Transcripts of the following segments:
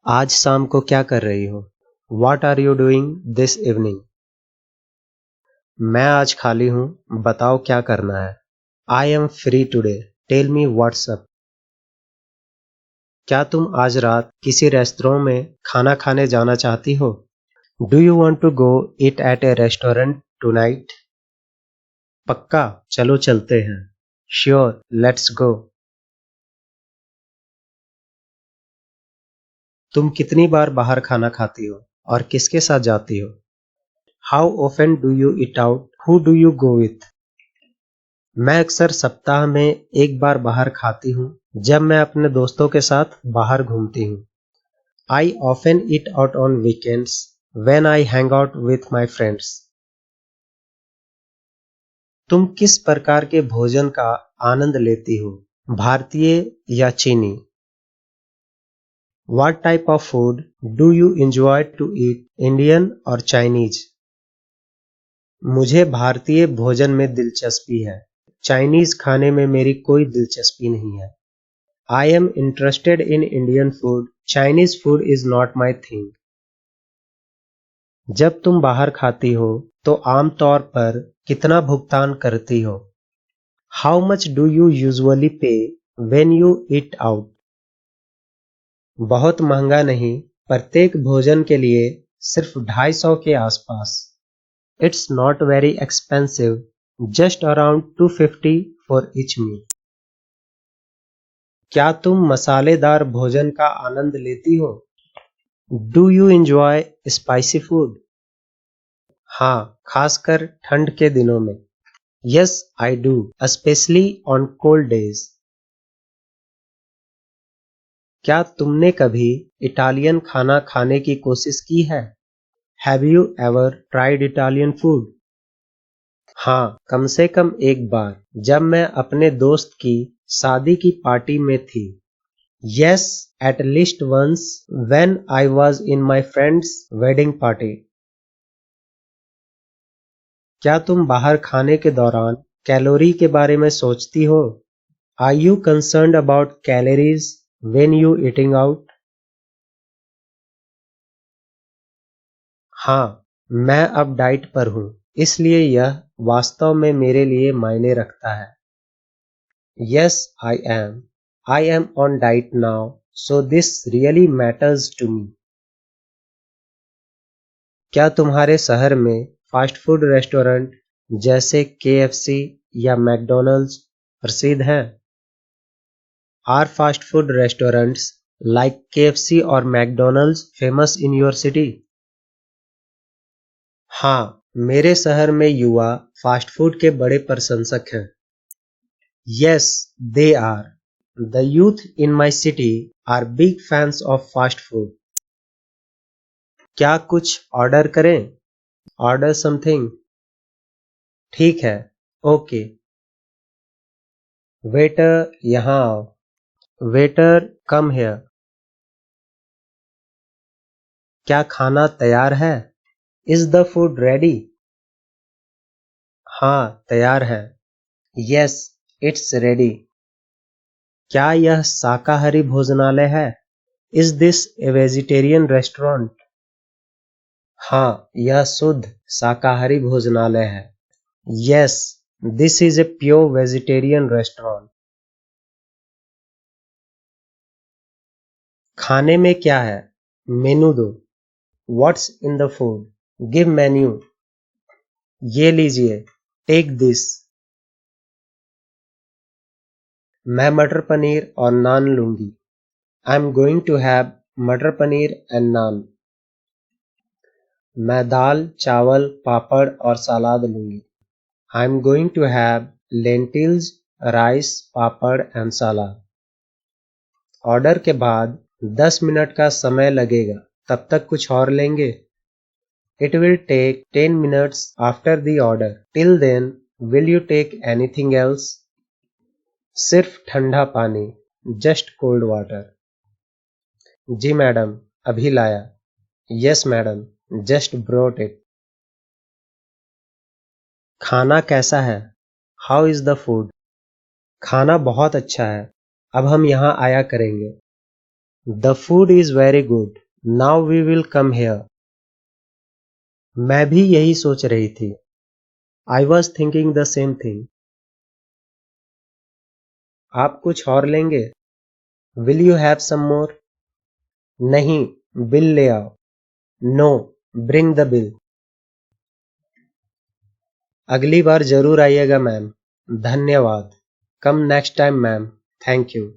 आज शाम को क्या कर रही हो? What are you doing this evening? मैं आज खाली हूँ, बताओ क्या करना है? I am free today. Tell me what's up. क्या तुम आज रात किसी रेस्तरां में खाना खाने जाना चाहती हो? Do you want to go eat at a restaurant tonight? पक्का, चलो चलते हैं. Sure, let's go. तुम कितनी बार बाहर खाना खाती हो और किसके साथ जाती हो? How often do you eat out? Who do you go with? मैं अक्सर सप्ताह में एक बार बाहर खाती हूँ जब मैं अपने दोस्तों के साथ बाहर घूमती हूँ. I often eat out on weekends when I hang out with my friends. तुम किस प्रकार के भोजन का आनंद लेती हो? भारतीय या चीनी? What type of food do you enjoy to eat? Indian or Chinese? मुझे भारतीय भोजन में दिलचस्पी है. चाइनीज खाने में मेरी कोई दिलचस्पी नहीं है. I am interested in Indian food. Chinese food is not my thing. जब तुम बाहर खाती हो तो आमतौर पर कितना भुगतान करती हो? How much do you usually pay when you eat out? बहुत महंगा नहीं, प्रत्येक भोजन के लिए सिर्फ 250 के आसपास. It's not very expensive, just around 250 for each meal. क्या तुम मसालेदार भोजन का आनंद लेती हो? Do you enjoy spicy food? हाँ, खासकर ठंड के दिनों में. Yes, I do, especially on cold days. क्या तुमने कभी इटालियन खाना खाने की कोशिश की है? Have you ever tried Italian food? हाँ, कम से कम एक बार, जब मैं अपने दोस्त की शादी की पार्टी में थी. Yes, at least once when I was in my friend's wedding party. क्या तुम बाहर खाने के दौरान कैलोरी के बारे में सोचती हो? Are you concerned about calories when you eating out? हाँ, मैं अब डाइट पर हूँ, इसलिए यह वास्तव में मेरे लिए मायने रखता है. Yes, I am. I am on diet now, so this really matters to me. क्या तुम्हारे शहर में फास्ट फूड रेस्टोरेंट जैसे KFC या मैकडॉनल्ड्स प्रसिद्ध हैं? Are fast food restaurants like KFC or McDonald's famous in your city? हाँ, मेरे शहर में युवा फास्ट फूड के बड़े प्रशंसक हैं. Yes, they are. The youth in my city are big fans of fast food. क्या कुछ ऑर्डर करें? Order something. ठीक है, ओके. वेटर, यहाँ आओ. Waiter, come here. क्या खाना तैयार है? Is the food ready? हाँ, तैयार है. Yes, it's ready. क्या यह शाकाहारी भोजनालय है? Is this a vegetarian restaurant? हाँ, यह शुद्ध शाकाहारी भोजनालय है. Yes, this is a pure vegetarian restaurant. खाने में क्या है? मेनू दो. What's in the food? Give menu. ये लीजिए. Take this. मैं मटर पनीर और नान लूंगी. I'm going to have मटर पनीर and नान. मैं दाल, चावल, पापड़ और सलाद लूंगी. I'm going to have lentils, rice, papad and salad. Order के बाद 10 मिनट का समय लगेगा, तब तक कुछ और लेंगे? It will take 10 minutes after the order. Till then, will you take anything else? सिर्फ ठंडा पानी. Just cold water. जी मैडम, अभी लाया. Yes madam, just brought it. खाना कैसा है? How is the food? खाना बहुत अच्छा है. अब हम यहाँ आया करेंगे. The food is very good. Now we will come here. मैं भी यही सोच रही थी. I was thinking the same thing. आप कुछ और लेंगे? Will you have some more? नहीं, बिल ले आओ. No, bring the bill. अगली बार जरूर आइएगा मैम. धन्यवाद. Come next time ma'am. Thank you.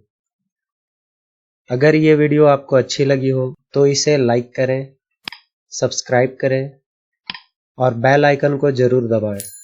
अगर ये वीडियो आपको अच्छी लगी हो तो इसे लाइक करें, सब्सक्राइब करें और बेल आइकन को जरूर दबाएं.